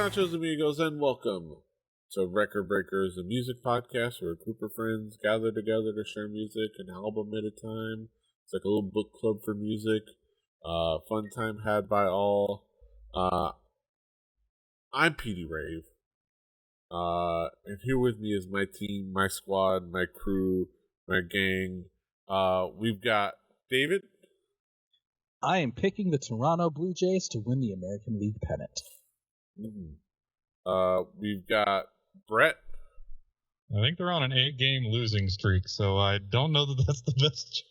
nachos, amigos, and welcome to Record Breakers, a music podcast where a group of friends gather together to share music an album at a time. It's like a little book club for music. Fun time had by all. I'm Petey Rave. And here with me is my team, my squad, my crew, my gang. We've got David. I am picking the Toronto Blue Jays to win the American League pennant. We've got Brett. I think they're on an 8-game losing streak, so I don't know that that's the best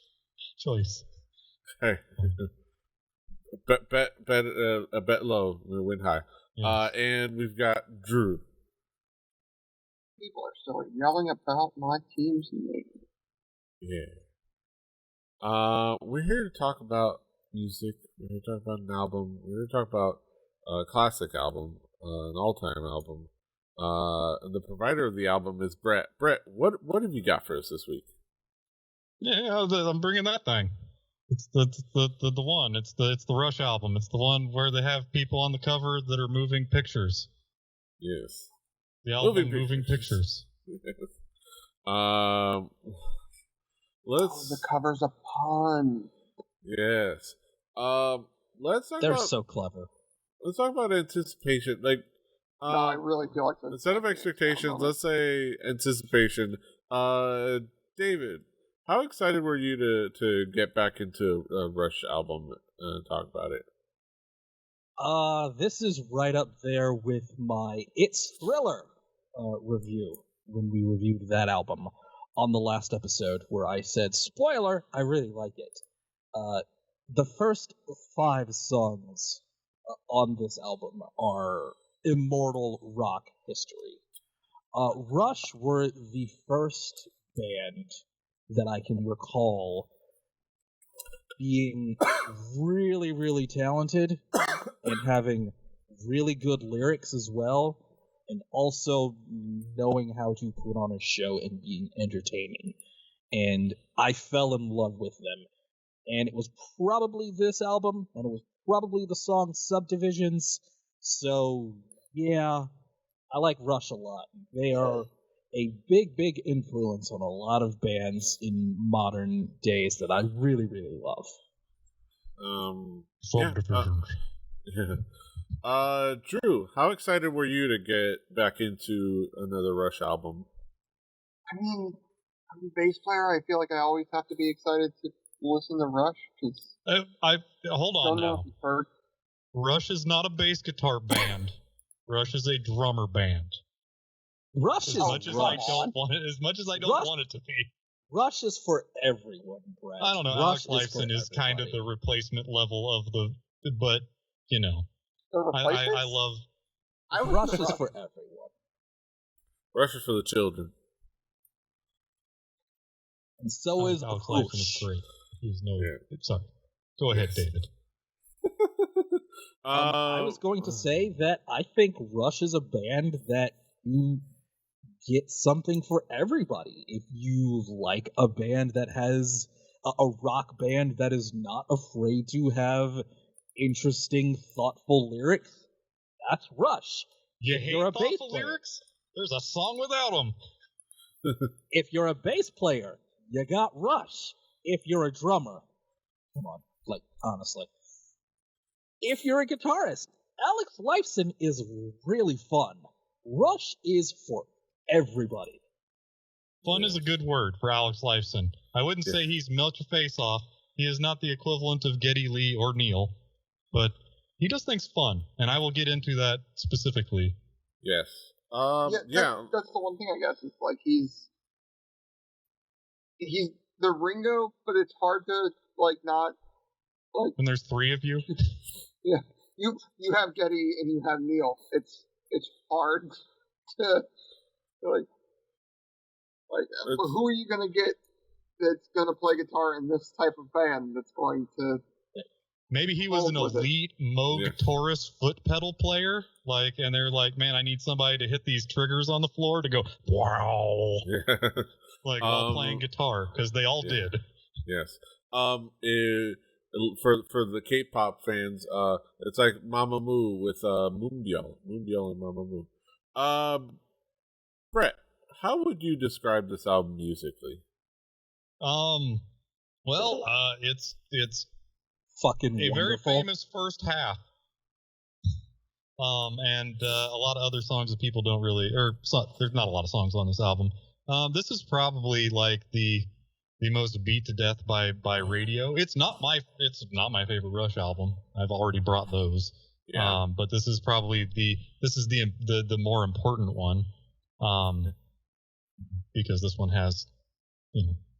choice. Hey, bet low, we win high. Yes. And we've got Drew. People are still yelling about my team's name. Yeah. We're here to talk about music. We're here to talk about an album. We're here to talk about a classic album, an all-time album. The provider of the album is Brett. Brett, what have you got for us this week? Yeah, I'm bringing that thing. It's the one. It's the Rush album. It's the one where they have people on the cover that are moving pictures. Yes. The album Moving Pictures. Yes. The cover's a pun. Yes. Let's talk They're about, so clever. Let's talk about anticipation. Like, no, I really feel like instead of expectations, let's say anticipation. David, how excited were you to get back into a Rush album and talk about it? This is right up there with my It's Thriller review when we reviewed that album on the last episode, where I said, spoiler, I really like it. The first 5 songs on this album are immortal rock history. Rush were the first band that I can recall being really, really talented and having really good lyrics as well, and also knowing how to put on a show and being entertaining. And I fell in love with them. And it was probably this album, and it was probably the song Subdivisions. So, yeah, I like Rush a lot. They are a big, big influence on a lot of bands in modern days that I really, really love. Drew, how excited were you to get back into another Rush album? I mean, I'm a bass player. I feel like I always have to be excited to listen to Rush. Hold on now. Rush is not a bass guitar band. Rush is a drummer band. Rush is as much as I don't want it to be. Rush is for everyone, Brett. I don't know. Alex Lifeson is kind of the replacement level of but you know, I love. Rush is for everyone. Rush is for the children. And so is Alex Lifeson is great. He's no. Yeah. Sorry. Go ahead, David. I was going to say that I think Rush is a band that you get something for everybody. If you like a band that has a rock band that is not afraid to have interesting, thoughtful lyrics, that's Rush. You hate thoughtful lyrics? There's a song without them. If you're a bass player, you got Rush. If you're a drummer, come on, like, honestly. If you're a guitarist, Alex Lifeson is really fun. Rush is for everybody. Fun is a good word for Alex Lifeson. I wouldn't say he's melt your face off. He is not the equivalent of Geddy Lee or Neil, but he does things fun, and I will get into that specifically. Yes. That's the one thing, I guess. It's like he's the Ringo, but it's hard to not when there's 3 of you. Yeah, you have Geddy and you have Neil. It's hard to who are you gonna get that's gonna play guitar in this type of band that's going to. Maybe he was an elite Moog Taurus foot pedal player, and they're like, man, I need somebody to hit these triggers on the floor to go, wow, while playing guitar, because they all did. Yes. for the K-pop fans, it's like Mamamoo with Moonbyul and Mamamoo. Brett, how would you describe this album musically? Well, it's Fucking a very wonderful. famous first half. And a lot of other songs that people don't really, there's not a lot of songs on this album. This is probably like the most beat to death by radio. It's not my favorite Rush album. I've already brought those. Yeah. But this is probably the more important one. Because this one has,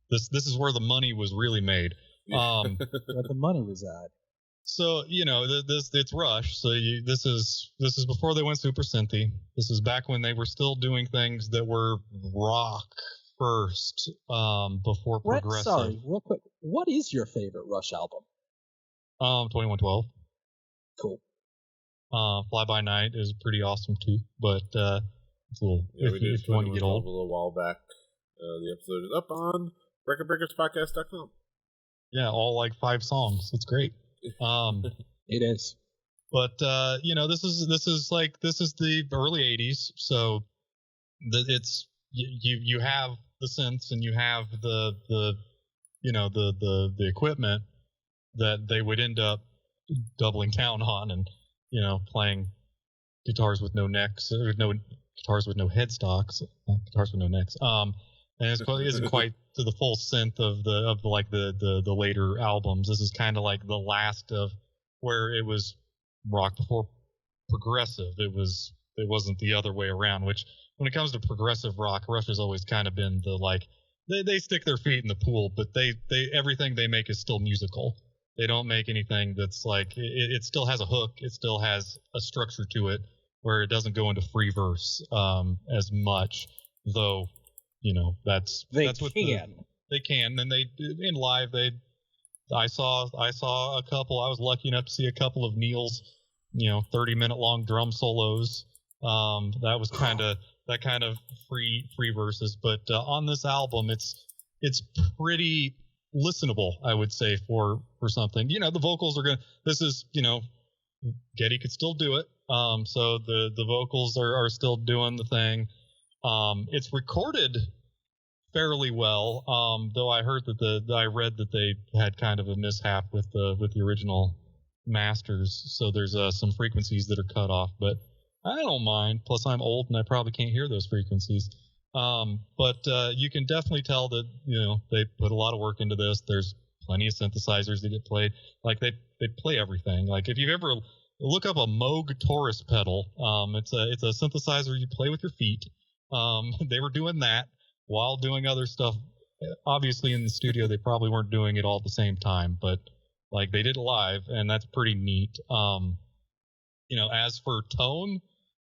this is where the money was really made. Where the money was at. So it's Rush. So this is before they went super synthy. This is back when they were still doing things that were rock first, before Brett, progressive. sorry, real quick. What is your favorite Rush album? 2112. Cool. Fly By Night is pretty awesome too, but it's a little. Yeah, we did if you want to get old. a little while back. The episode is up on recordbreakerspodcast.com. Yeah, all like 5 songs. It's great. It is. But this is the early '80s, so it's you have the synths and you have the equipment that they would end up doubling down on, and playing guitars with no necks, or no guitars with no headstocks, guitars with no necks. And it isn't quite to the full synth of the later albums. This is kind of like the last of where it was rock before progressive. It wasn't the other way around. Which when it comes to progressive rock, Rush has always kind of been they stick their feet in the pool, but they everything they make is still musical. They don't make anything that's like it still has a hook. It still has a structure to it where it doesn't go into free verse as much, though. That's what they can, and they in live. I saw a couple. I was lucky enough to see a couple of Neil's 30-minute long drum solos. That was kind of free verses, but on this album it's pretty listenable, I would say, for something. The vocals are this is Geddy could still do it, so the vocals are still doing the thing. It's recorded fairly well, though I heard I read that they had kind of a mishap with the original masters, so there's some frequencies that are cut off, but I don't mind. Plus, I'm old and I probably can't hear those frequencies. But you can definitely tell that they put a lot of work into this. There's plenty of synthesizers that get played. Like they play everything. Like if you've ever look up a Moog Taurus pedal, it's a synthesizer you play with your feet. They were doing that while doing other stuff. Obviously, in the studio, they probably weren't doing it all at the same time, but like they did it live, and that's pretty neat. As for tone,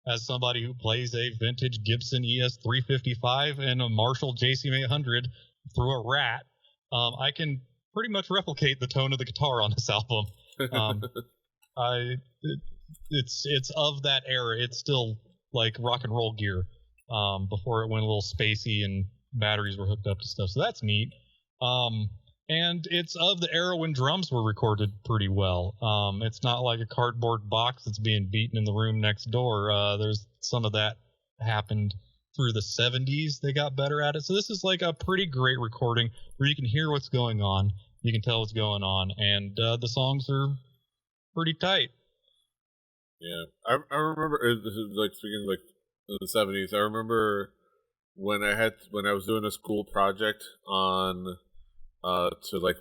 as somebody who plays a vintage Gibson ES355 and a Marshall JCM800 through a Rat, I can pretty much replicate the tone of the guitar on this album. It's of that era. It's still like rock and roll gear, before it went a little spacey and batteries were hooked up to stuff. So that's neat. And it's of the era when drums were recorded pretty well. It's not like a cardboard box that's being beaten in the room next door. There's some of that happened through the 70s. They got better at it. So this is like a pretty great recording where you can hear what's going on. You can tell what's going on. And the songs are pretty tight. Yeah. I remember, this is like speaking like the 70s, I remember when I was doing a school project on to like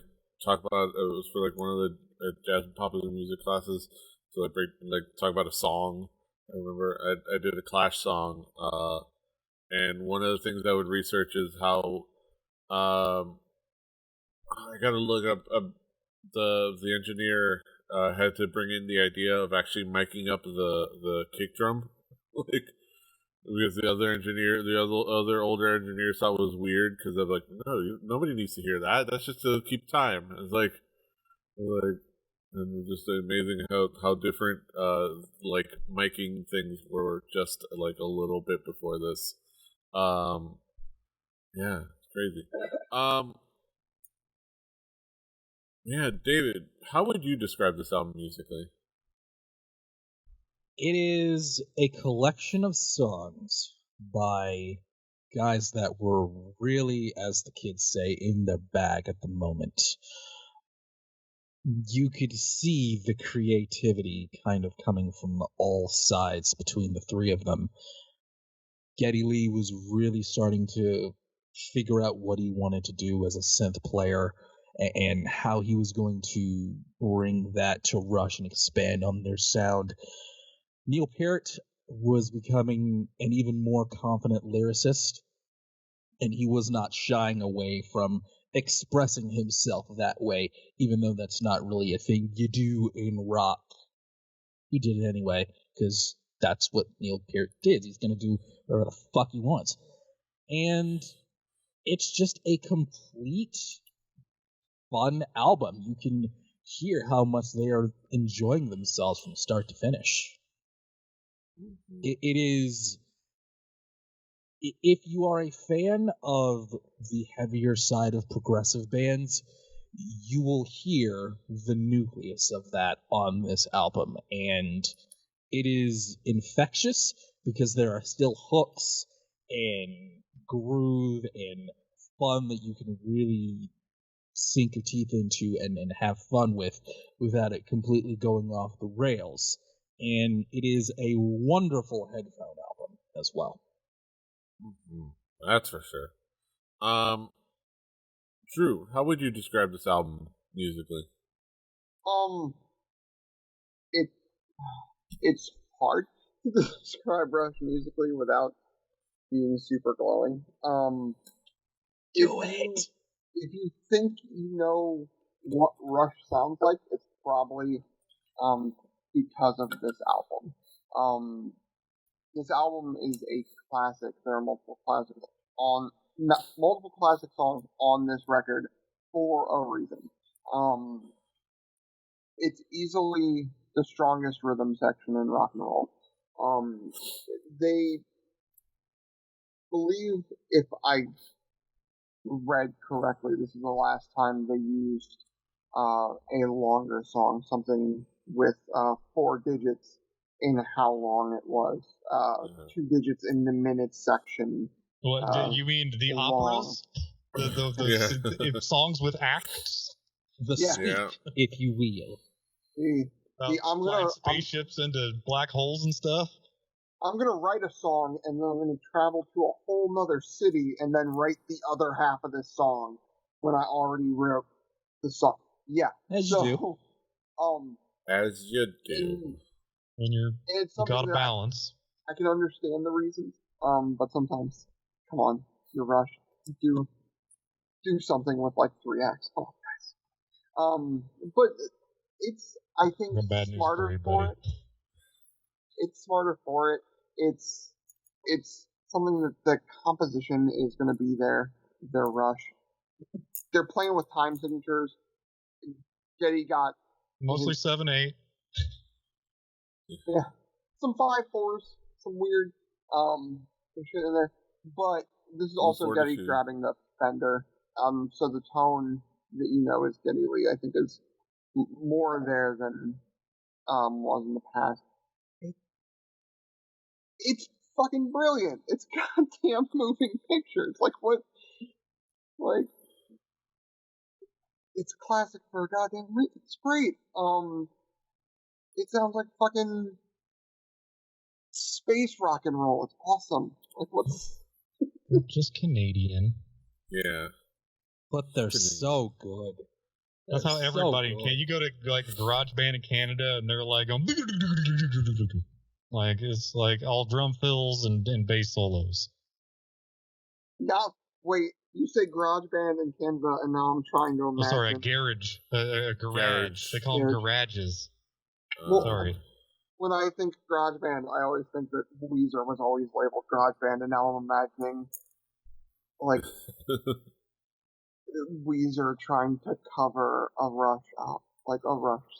talk about, it was for like one of the jazz and popular music classes, to like talk about a song. I remember I did a Clash song, and one of the things I would research is how I gotta look up the engineer had to bring in the idea of actually miking up the kick drum, like. Because the other older engineers thought it was weird because I'm like, no, nobody needs to hear that. That's just to keep time. It's like, and it's just amazing how different like miking things were just like a little bit before this. Yeah, it's crazy. Yeah, David, how would you describe this album musically? It is a collection of songs by guys that were really, as the kids say, in their bag at the moment. You could see the creativity kind of coming from all sides between the three of them. Geddy Lee was really starting to figure out what he wanted to do as a synth player and how he was going to bring that to Rush and expand on their sound. Neil Peart was becoming an even more confident lyricist, and he was not shying away from expressing himself that way, even though that's not really a thing you do in rock. He did it anyway, because that's what Neil Peart did. He's going to do whatever the fuck he wants. And it's just a complete fun album. You can hear how much they are enjoying themselves from start to finish. It is, if you are a fan of the heavier side of progressive bands, you will hear the nucleus of that on this album, and it is infectious because there are still hooks and groove and fun that you can really sink your teeth into and have fun with without it completely going off the rails. And it is a wonderful headphone album as well. Mm-hmm. That's for sure. Drew, how would you describe this album musically? It's hard to describe Rush musically without being super glowing. If you think you know what Rush sounds like, it's probably because of this album. This album is a classic. There are multiple classic songs on this record for a reason. It's easily the strongest rhythm section in rock and roll. They believe, if I read correctly, this is the last time they used a longer song, something with 4 digits in how long it was, 2 digits in the minutes section. What you mean the operas? The songs with acts? The speak, if you will. I'm gonna spaceships into black holes and stuff. I'm gonna write a song and then I'm gonna travel to a whole nother city and then write the other half of this song when I already wrote the song. Yeah. As you do. As you do. When you gotta balance. I can understand the reasons. But sometimes, come on, you're rushed. Do something with like 3 acts. Come on, guys. But it's, I think, smarter for it. It's smarter for it. It's something that the composition is going to be there. Their Rush. They're playing with time signatures. Geddy got mostly 7/8. Yeah, some 5/4s, some weird shit in there. But this is also Geddy grabbing the Fender. So the tone that you know is Geddy Lee, I think, is more there than was in the past. It's fucking brilliant. It's goddamn moving pictures. Like, what? Like, it's classic for a goddamn reason. It's great. It sounds like fucking space rock and roll. It's awesome. Like, what's... They're just Canadian. Yeah. But they're so good. That's how everybody can. You go to like a garage band in Canada and they're like going like it's like all drum fills and bass solos. Yeah, wait, you say garage band in Canada and now I'm trying to imagine. Oh, sorry, a garage. A garage. They call them garages. Well, sorry. When I think garage band, I always think that Weezer was always labeled garage band, and now I'm imagining like Weezer trying to cover a Rush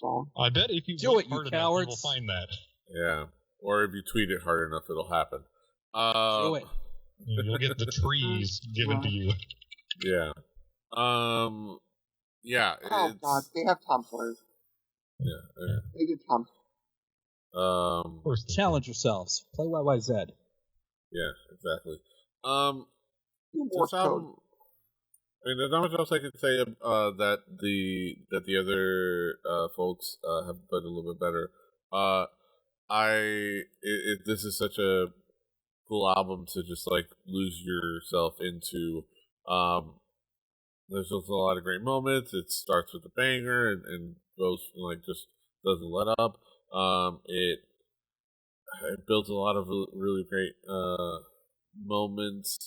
song. I bet if you do it, hard you enough, cowards. you will find that. Yeah, or if you tweet it hard enough, it'll happen. Do it. You'll get the trees given to you. Yeah. Yeah. Oh God, they have Tom Sawyer. Yeah. They did Tom. Of course. Challenge yourselves. Play YYZ. Yeah, exactly. Morse This album, I mean, there's not much else I can say that the other folks have done a little bit better. This is such a cool album to just like lose yourself into. There's just a lot of great moments. It starts with a banger and goes like just doesn't let up. It builds a lot of really great moments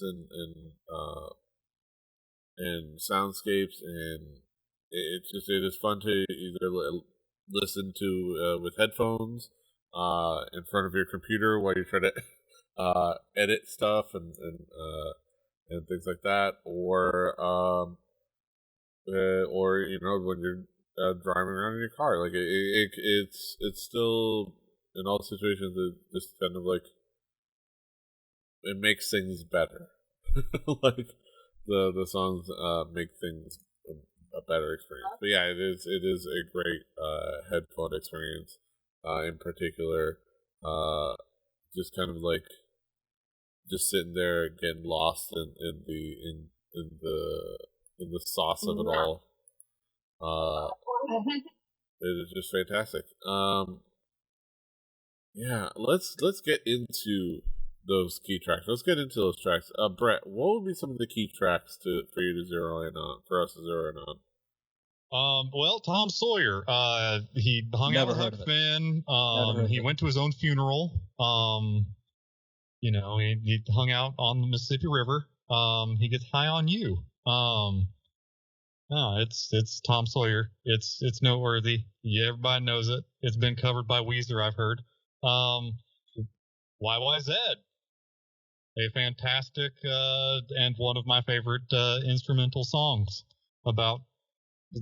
and soundscapes, and it is fun to either listen to with headphones in front of your computer while you try to edit stuff and things like that, or when you're driving around in your car. Like it's still in all situations it just kind of like it makes things better. Like the songs make things a better experience. But yeah, it is a great headphone experience. In particular, just kind of like just sitting there getting lost in the sauce of it all. It is just fantastic. Yeah, let's get into those key tracks. Let's get into those tracks. Brett, what would be some of the key tracks for you to zero in on, for us to zero in on? Well, Tom Sawyer. He hung out with Huck Finn. He went to his own funeral. He hung out on the Mississippi River. He gets high on you. It's Tom Sawyer. It's noteworthy. Yeah, everybody knows it. It's been covered by Weezer, I've heard. YYZ, a fantastic and one of my favorite instrumental songs about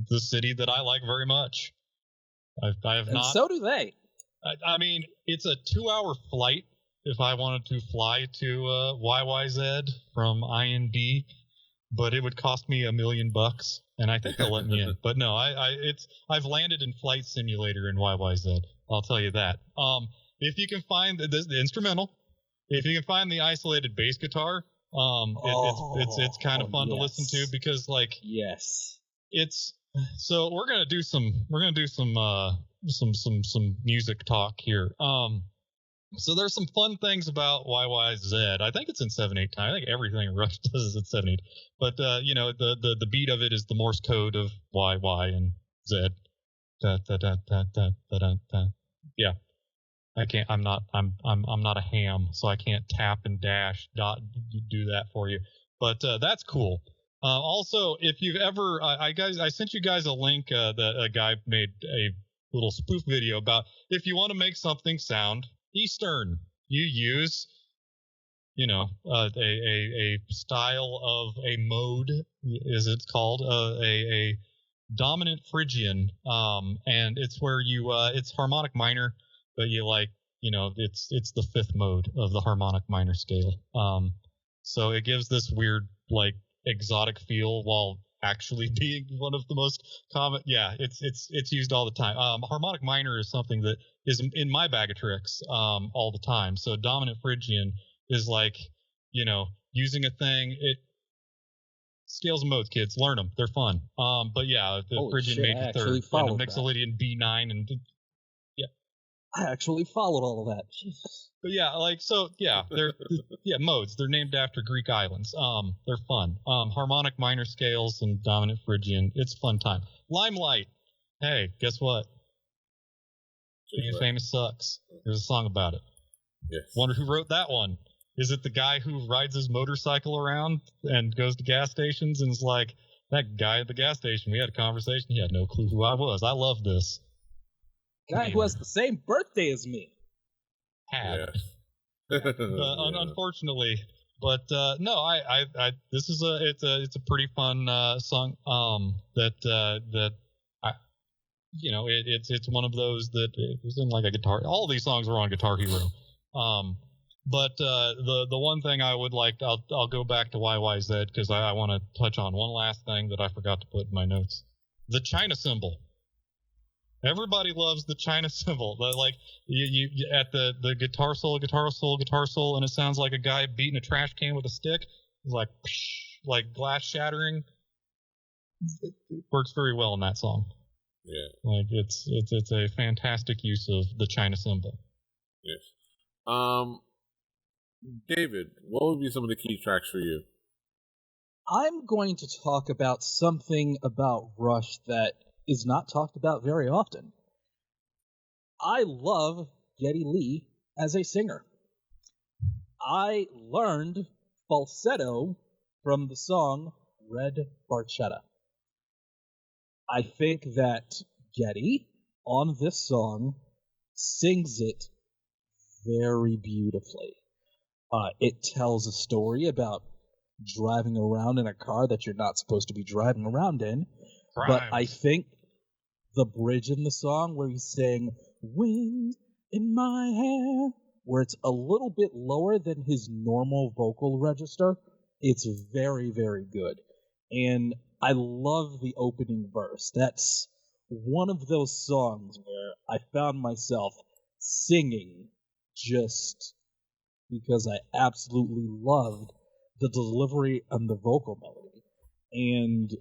the city that I like very much. I have not. So do they. I mean, it's a 2-hour flight if I wanted to fly to YYZ from IND, but it would cost me $1 million, and I think they'll let me in. But no, I've landed in Flight Simulator in YYZ. I'll tell you that. If you can find the instrumental, if you can find the isolated bass guitar, it's kind of fun to listen to because so we're gonna do some music talk here. So there's some fun things about YYZ. I think it's in 7/8 time. I think everything Rush does is at 7/8. But the beat of it is the Morse code of YY and Z. Da, da, da, da, da, da, da, da. Yeah. I can't. I'm not a ham, so I can't tap and dash do that for you. But that's cool. Also, if you've ever, I sent you guys a link that a guy made a little spoof video about if you want to make something sound Eastern, you use, a style of a mode, as it's called, a dominant Phrygian, and it's where you it's harmonic minor. But it's the fifth mode of the harmonic minor scale. So it gives this weird, like, exotic feel while actually being one of the most common. Yeah, it's used all the time. Harmonic minor is something that is in my bag of tricks all the time. So dominant Phrygian is like, using a thing. It scales and modes, kids, learn them. They're fun. But yeah, the Phrygian major third and a Mixolydian B9 and. I actually followed all of that. Jesus. But they're modes. They're named after Greek islands. They're fun. Harmonic minor scales and dominant Phrygian. It's a fun time. Limelight. Hey, guess what? Being famous sucks. There's a song about it. Yes. Wonder who wrote that one. Is it the guy who rides his motorcycle around and goes to gas stations and is like, that guy at the gas station, we had a conversation. He had no clue who I was. I love this. Guy who has the same birthday as me. Unfortunately, but no, I this is it's a pretty fun song. It's one of those that it was in like a guitar. All these songs were on Guitar Hero. But the one thing I would like, I'll go back to YYZ because I want to touch on one last thing that I forgot to put in my notes. the China Cymbal. Everybody loves the China Cymbal. Like you at the guitar solo, and it sounds like a guy beating a trash can with a stick. It's like glass shattering. It works very well in that song. Yeah. Like it's a fantastic use of the China Cymbal. Yes. David, what would be some of the key tracks for you? I'm going to talk about something about Rush that is not talked about very often. I love Geddy Lee as a singer. I learned falsetto from the song Red Barchetta. I think that Geddy, on this song, sings it very beautifully. It tells a story about driving around in a car that you're not supposed to be driving around in. Crimes. But I think the bridge in the song where he's saying, "Wind in my hair," where it's a little bit lower than his normal vocal register, it's very, very good. And I love the opening verse. That's one of those songs where I found myself singing just because I absolutely loved the delivery and the vocal melody. And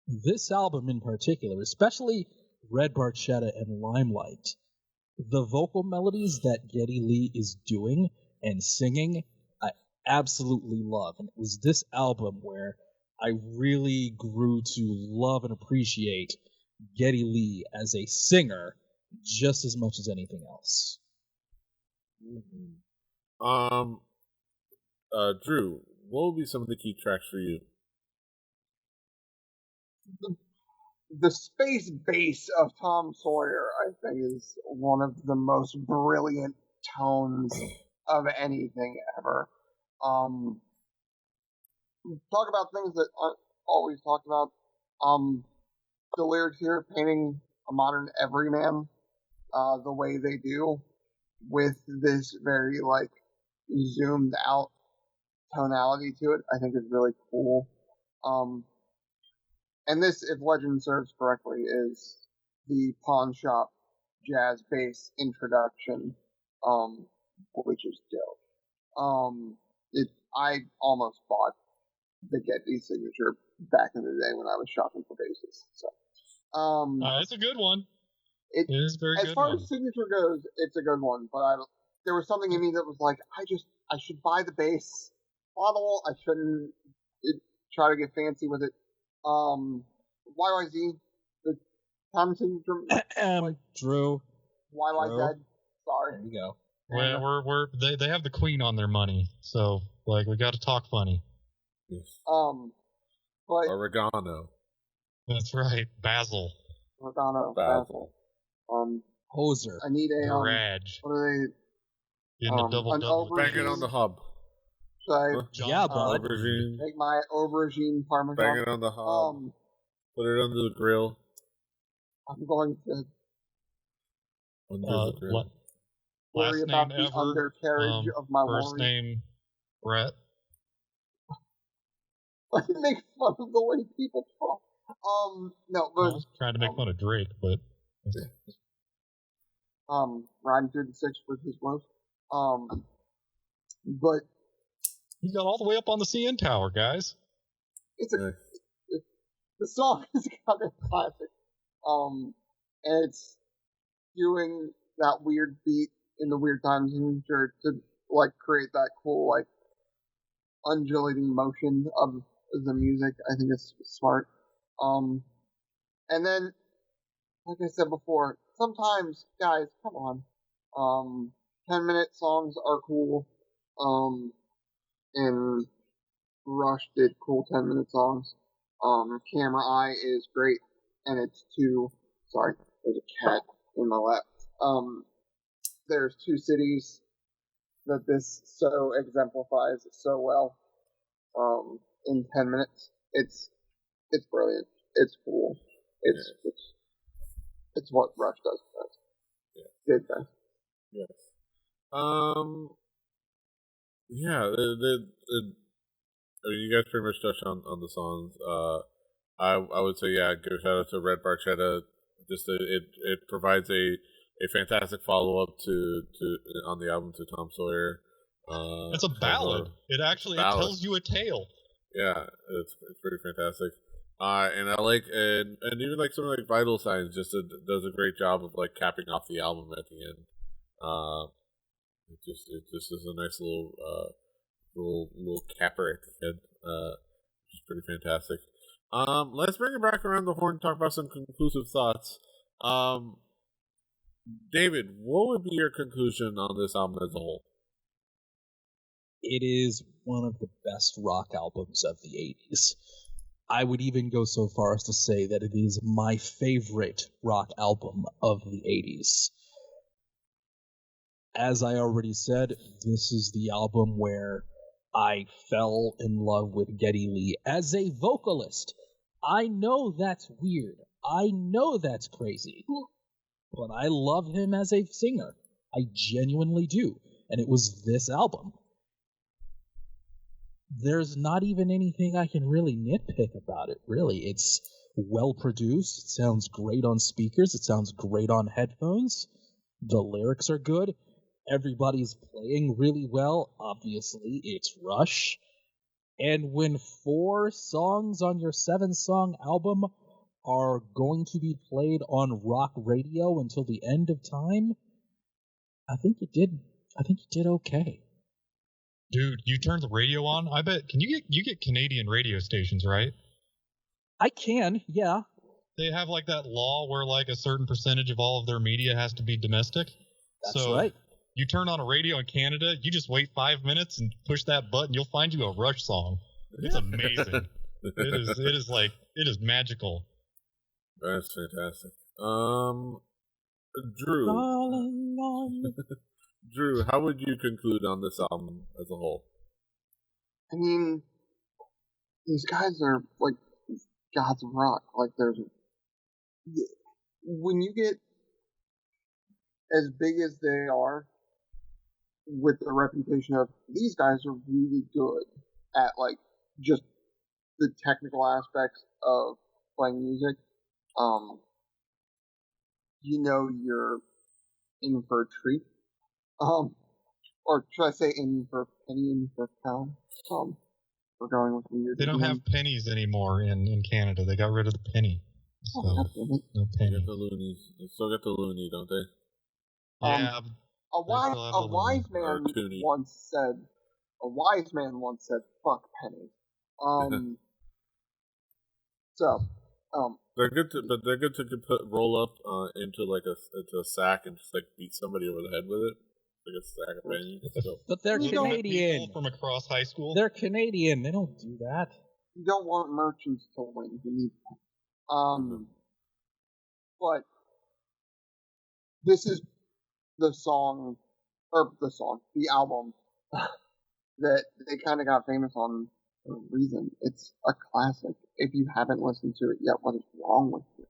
this album in particular, especially Red Barchetta and Limelight, the vocal melodies that Geddy Lee is doing and singing, I absolutely love. And it was this album where I really grew to love and appreciate Geddy Lee as a singer just as much as anything else. Drew, what would be some of the key tracks for you? The space bass of Tom Sawyer, I think, is one of the most brilliant tones of anything ever. Talk about things that aren't always talked about. The lyrics here painting a modern everyman the way they do, with this very like zoomed out tonality to it, I think is really cool. And this, if legend serves correctly, is the pawn shop jazz bass introduction, which is dope. I almost bought the Geddy signature back in the day when I was shopping for basses. So, It's a good one. It is very as good far one. as signature goes, it's a good one. But there was something in me that was like, I should buy the bass model. I shouldn't try to get fancy with it. YYZ, the time signature. Drew. YYZ. Sorry. There you go. Well, they have the Queen on their money, so like we got to talk funny. Yes. But Oregano. That's right, Basil. Basil. Hoser. I need a Garage. what are they? In the double. Bang it on the hub. Should I Yeah, bud. Aubergine. make my aubergine parmesan? Bang it on the hob. Put it under the grill. I'm going to Under the grill. worry Last about name the ever, undercarriage of my First worry. name Brett. I make fun of the way people talk. No, I but was trying to make fun of Drake, but riding through the six with his woes. But he got all the way up on the CN Tower, guys. The song is kind of classic. And it's doing that weird beat in the weird time signature to like create that cool like undulating motion of the music. I think it's smart. And then, like I said before, sometimes, guys, come on. 10-minute songs are cool. And Rush did cool 10-minute songs. Camera Eye is great, and it's sorry, there's a cat in my lap. There's two cities that this so exemplifies so well. In 10 minutes, it's brilliant. It's cool. It's what Rush does best. Yeah. Did best. Yes. Yeah. You guys pretty much touched on the songs. I would say give a shout out to Red Barchetta. It provides a fantastic follow up to on the album to Tom Sawyer. It's a ballad. It actually it tells you a tale. Yeah, it's pretty fantastic. And I like and even like something like Vital Signs does a great job of like capping off the album at the end. It just is a nice little capper at the end. Which is pretty fantastic. Let's bring it back around the horn and talk about some conclusive thoughts. David, what would be your conclusion on this album as a whole? It is one of the best rock albums of the 80s. I would even go so far as to say that it is my favorite rock album of the 80s. As I already said, this is the album where I fell in love with Geddy Lee as a vocalist. I know that's weird. I know that's crazy. But I love him as a singer. I genuinely do. And it was this album. There's not even anything I can really nitpick about it, really. It's well produced. It sounds great on speakers. It sounds great on headphones. The lyrics are good. Everybody's playing really well. Obviously, it's Rush. And when 4 songs on your 7-song album are going to be played on rock radio until the end of time, I think you did okay. Dude, you turn the radio on. I bet you get Canadian radio stations, right? I can, yeah. They have like that law where like a certain percentage of all of their media has to be domestic. That's right. You turn on a radio in Canada, you just wait 5 minutes and push that button, you'll find you a Rush song. It's amazing. it is magical. That's fantastic. Drew. Drew, how would you conclude on this album as a whole? I mean, these guys are like gods of rock. Like, when you get as big as they are, with the reputation of these guys are really good at like just the technical aspects of playing music, you're in for a treat. Or should I say in for a penny, in for a pound? We're going with weird. They don't have pennies anymore in Canada. They got rid of the penny. So, no penny. They got the loonies. They still got the loony, don't they? Yeah. A wise man once said, "Fuck pennies." They're good to roll up into a sack and just like beat somebody over the head with it, like a sack of pennies. But they're Canadian. From across high school. They're Canadian. They don't do that. You don't want merchants to win. You need pennies. But this is the album that they kind of got famous on for a reason. It's a classic. If you haven't listened to it yet, what is wrong with you?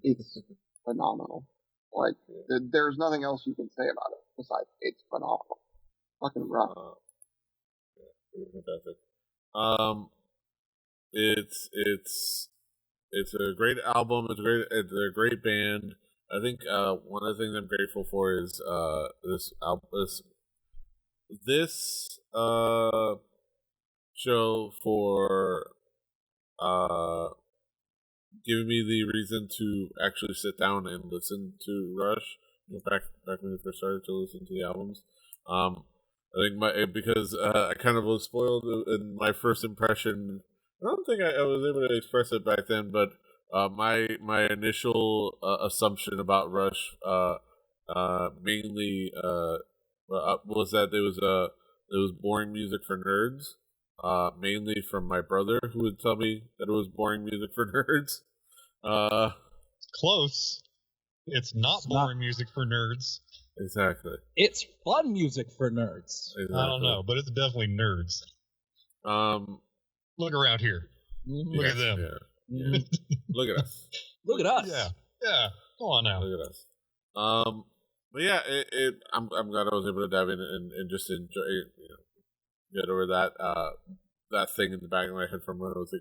It's phenomenal. Like, there's nothing else you can say about it besides it's phenomenal. Fucking rough. Fantastic. It's a great album. It's a great band. I think one of the things I'm grateful for is this show for giving me the reason to actually sit down and listen to Rush. Back when we first started to listen to the albums. I think because I kind of was spoiled in my first impression. I don't think I was able to express it back then, but my initial assumption about Rush mainly was that it was boring music for nerds, mainly from my brother, who would tell me that it was boring music for nerds. Close. It's not boring music for nerds. Exactly. It's fun music for nerds. Exactly. I don't know, but it's definitely nerds. Look around here. Look at them. Yeah. Look at us. Look at us. Yeah. Come on now. Look at us. But yeah, I'm glad I was able to dive in and just enjoy, get over that. that thing in the back of my head from when I was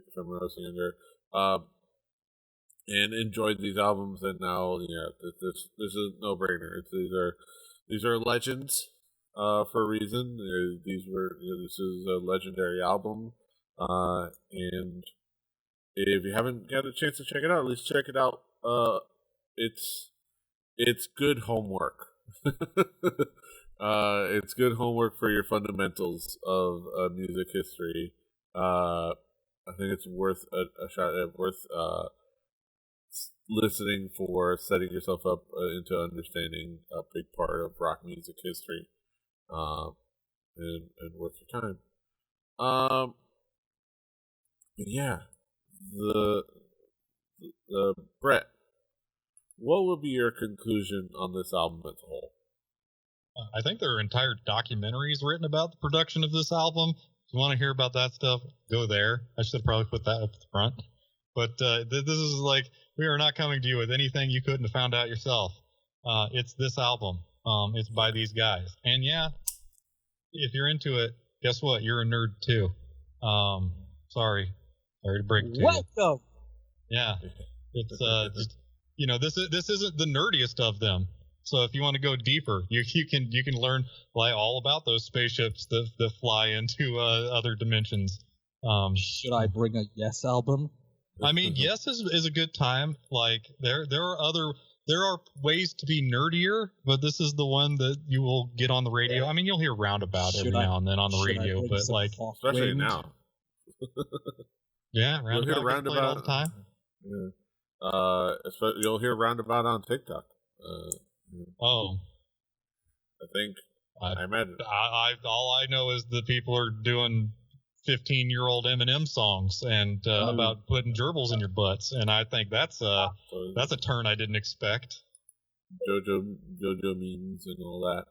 younger, and enjoyed these albums. And now, this is a no brainer. These are legends for a reason. This is a legendary album, and if you haven't got a chance to check it out, at least check it out. It's good homework. It's good homework for your fundamentals of music history. I think it's worth a shot. Worth listening for, setting yourself up into understanding a big part of rock music history, and worth your time. Yeah, the Brett, what would be your conclusion on this album as a whole? I think there are entire documentaries written about the production of this album. If you want to hear about that stuff, go there. I should have probably put that up front. But this is like, we are not coming to you with anything you couldn't have found out yourself. It's this album. It's by these guys. And yeah, if you're into it, guess what? You're a nerd too. Sorry to break it to you. Welcome. Yeah, it's this isn't the nerdiest of them. So if you want to go deeper, you can learn all about those spaceships that fly into other dimensions. Should I bring a Yes album? I mean, Yes is a good time. Like there are ways to be nerdier, but this is the one that you will get on the radio. I mean, you'll hear Roundabout every now and then on the radio, but like especially now. Yeah, Roundabout all the time. Yeah. You'll hear Roundabout on TikTok. Oh, I think I imagine. All I know is that people are doing 15-year-old Eminem songs and about putting gerbils in your butts, and I think that's a turn I didn't expect. JoJo memes and all that.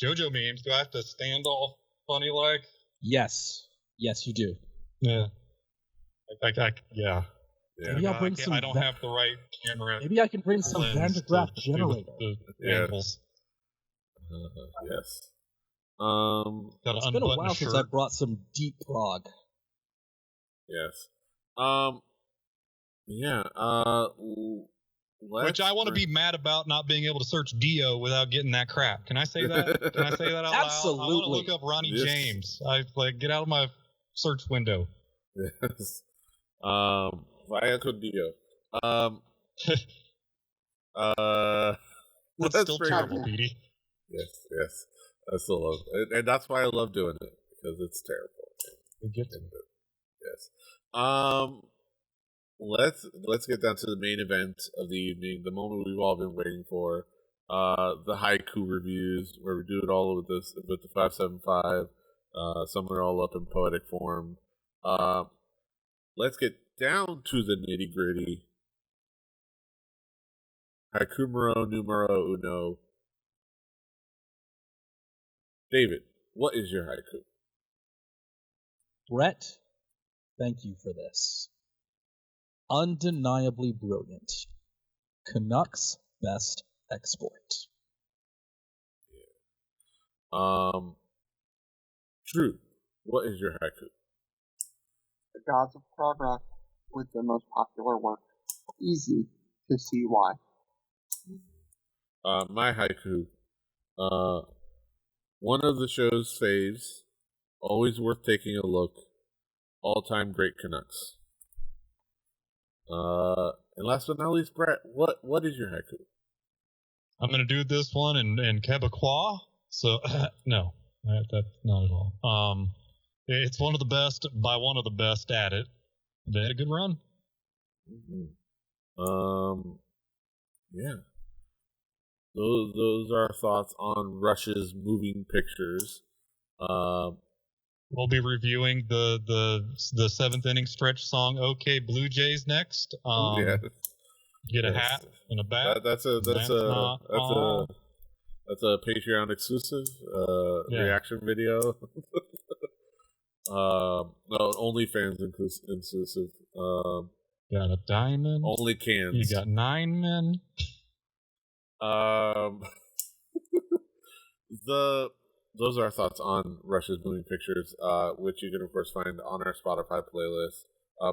JoJo memes. Do I have to stand all funny like? Yes, you do. Yeah. Yeah. Maybe I'll bring some. I don't have the right camera. Maybe I can bring some Van de Graaff generator. Yes. Yes. It's been a while since I brought some deep prog. Yes. Yeah. Which I want to be mad about not being able to search Dio without getting that crap. Can I say that? Can I say that out loud? Absolutely. I want to look up Ronnie James. Get out of my search window. Yes. Via con Dio. That's still terrible, Petey. Yes. I still love it. And that's why I love doing it, because it's terrible. It gets it. Yes. Let's get down to the main event of the evening, the moment we've all been waiting for. The haiku reviews, where we do it all with the 575. Some are all up in poetic form. Let's get down to the nitty gritty. Haiku numero uno. David, what is your haiku? Brett, thank you for this. Undeniably brilliant. Canucks best export. Yeah. Drew, what is your haiku? The Gods of Prog Rock with their most popular work. Easy to see why. My haiku. One of the show's faves. Always worth taking a look. All-time great Canucks. And last but not least, Brett, what is your haiku? I'm going to do this one in Quebecois. So, no, that's not at all. It's one of the best by one of the best at it. They had a good run. Mm-hmm. Yeah. Those are our thoughts on Rush's moving pictures. We'll be reviewing the seventh inning stretch song "OK Blue Jays" next. Get a hat and a bat. That's a Patreon exclusive reaction video. No, OnlyFans exclusive. Got a diamond. Only cans. You got 9 men. those are our thoughts on Rush's Moving Pictures, which you can of course find on our Spotify playlist.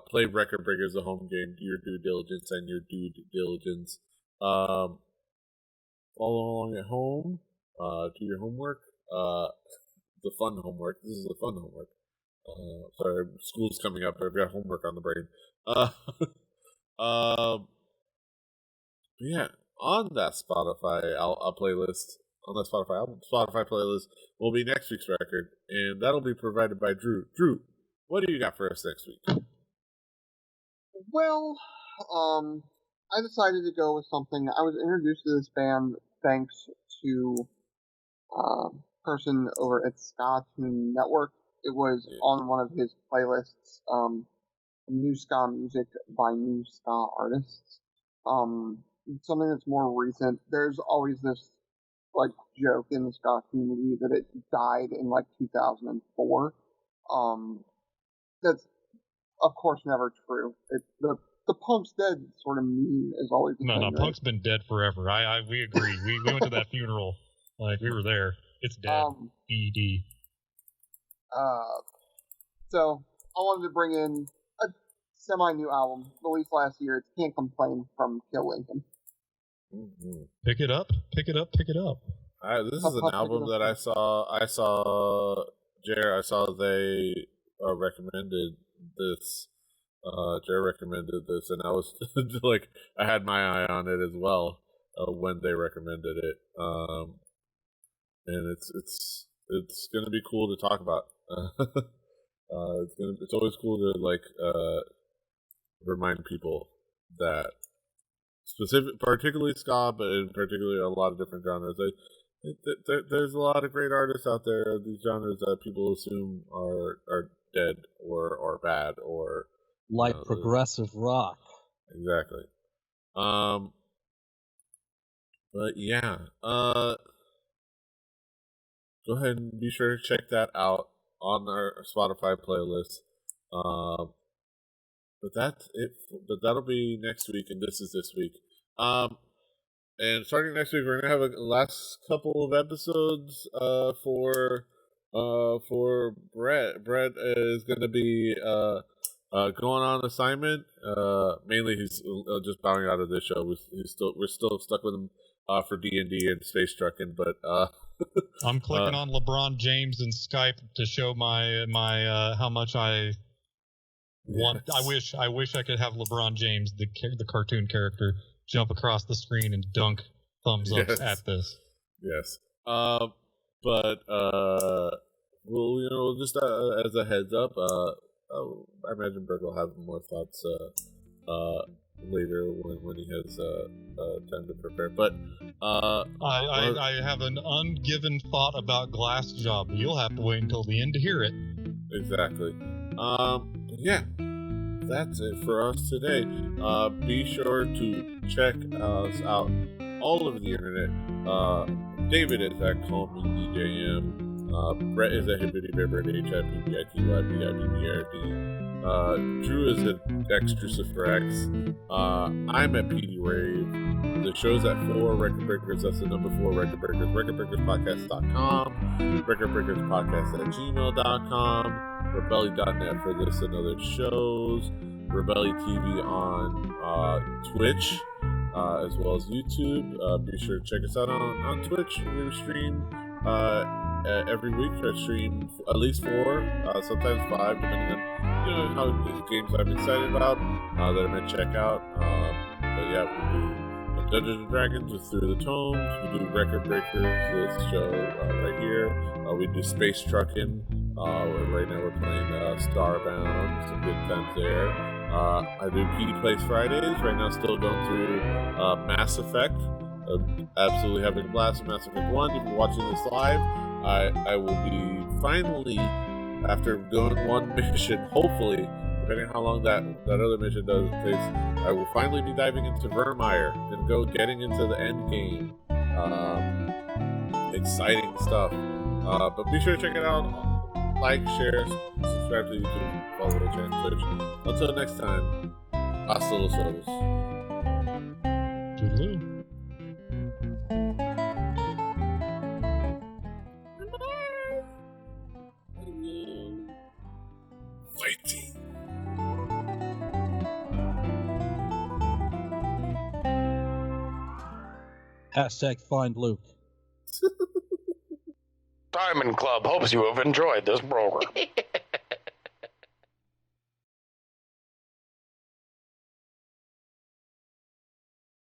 Play Record Breakers, the home game. Do your due diligence and your due diligence. Follow along at home. Do your homework. The fun homework. This is the fun homework. Sorry, school's coming up. I've got homework on the brain. Yeah, on that Spotify playlist, on that Spotify playlist will be next week's record, and that'll be provided by Drew. Drew, what do you got for us next week? Well, I decided to go with something. I was introduced to this band thanks to a person over at Ska Tune Network. It was on one of his playlists, new ska music by new ska artists. Something that's more recent. There's always this like joke in the ska community that it died in like 2004. That's of course never true. The punk's dead sort of meme is always the No, thing, right? punk's been dead forever. We agree. We went to that funeral. Like, we were there. It's dead. ED. So I wanted to bring in a semi-new album released last year. It's Can't Complain from Kill Lincoln. Mm-hmm. Pick it up. Pick it up. Pick it up. This is an album that I saw, Jer, I saw they recommended this. Jer recommended this, and I was like, I had my eye on it as well when they recommended it. And it's gonna be cool to talk about. It's always cool to like remind people that particularly ska, but in particularly a lot of different genres. There's a lot of great artists out there. These genres that people assume are dead or bad or like progressive rock. Exactly. But yeah. Go ahead and be sure to check that out on our Spotify playlist. But that's it. But that'll be next week, and this is this week. And starting next week, we're gonna have a last couple of episodes for Brett. Brett is gonna be going on assignment. Mainly, he's just bowing out of this show. We're still stuck with him for D&D and space trucking, but I'm clicking on LeBron James in Skype to show my how much I want. Yes. I wish I could have LeBron James, the cartoon character, jump across the screen and dunk thumbs up at this. Yes. But well, just as a heads up, I imagine Berg will have more thoughts later when he has time to prepare. But I have an ungiven thought about Glassjaw, but you'll have to wait until the end to hear it. Exactly. Yeah, that's it for us today. Be sure to check us out all over the internet. David is at Call Me DJM. Brett is at Hibbity Bibbert, HIPBITYBIBBRD. Drew is at Extrusive for X. I'm at PD Rave. The show's at 4 Record Breakers. That's the number 4 Record Breakers. RecordBreakersPodcast.com. RecordBreakersPodcast@gmail.com. Rebelly.net for this and other shows. Rebelly TV on Twitch, as well as YouTube. Be sure to check us out on Twitch. We stream every week. I stream at least 4, sometimes 5, depending on how the games I'm excited about that I might check out. But yeah, we do Dungeons and Dragons with Through the Tomes. We do Record Breakers, this show right here. We do Space Trucking. Right now we're playing Starbound. Some good times there. I do PD Plays Fridays. Right now still going through Mass Effect. Absolutely having a blast with Mass Effect 1. If you're watching this live, I will be finally, after doing one mission, hopefully, depending on how long that other mission takes, I will finally be diving into Vermeer and getting into the end game. Exciting stuff. But be sure to check it out. Like, share, subscribe to YouTube, follow the channel, Twitch. Until next time, hasta los ojos. Toodaloo. Hashtag find Luke. Diamond Club hopes you have enjoyed this program.